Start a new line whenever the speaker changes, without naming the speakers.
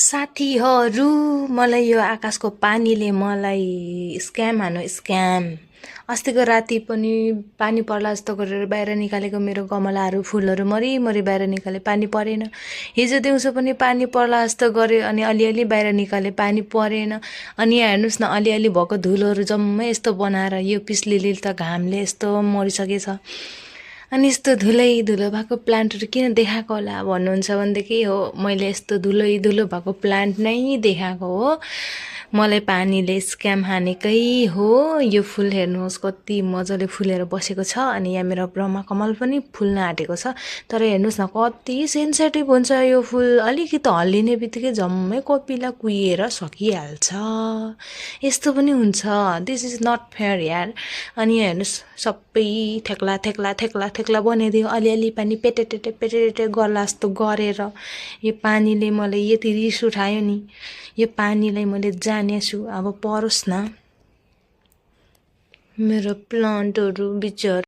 साथीहरू मलाई यो आकाशको पानीले मलाई स्क्याम हान्यो स्क्याम। अस्तिको राति पनि पानी पर्ला जस्तो गरेर बाहिर निकालेको मेरो गमलाहरू फुलहरू मरिमरि बाहिर निकाले, पानी परेन। हिजो दिउँसो पनि पानी पर्ला जस्तो गऱ्यो अनि अलिअलि बाहिर निकाले, पानी परेन। अनि यहाँ हेर्नुहोस् न, अलिअलि भएको धुलोहरू जम्मै यस्तो बनाएर यो पिसलिली त घामले यस्तो मरिसकेछ। अनि यस्तो धुलो भएको प्लान्टहरू किन देखाएको होला भन्नुहुन्छ भनेदेखि हो, मैले यस्तो धुलो भएको प्लान्ट नै देखाएको हो। मलाई पानीले स्क्याम हानेकै हो। यो फुल हेर्नुहोस् कति मजाले फुलेर बसेको छ। अनि यहाँ मेरो ब्रह्मा कमल पनि फुल्न आँटेको छ। तर हेर्नुहोस् न कति सेन्सिटिभ हुन्छ यो फुल। अलिकति हल्लिने बित्तिकै जम्मै कोपिला कुहिएर सकिहाल्छ। यस्तो पनि हुन्छ। दिस इज नट फेयर यार। अनि यहाँ हेर्नुहोस् सबै थेक्ला बनाइदियो। अलिअलि पानी पेटेटे गर्ला जस्तो गरेर यो पानीले मलाई यति रिस उठायो नि। यो पानीलाई मैले जानेछु, अब परोस् न। मेरो प्लान्टहरू बिचरा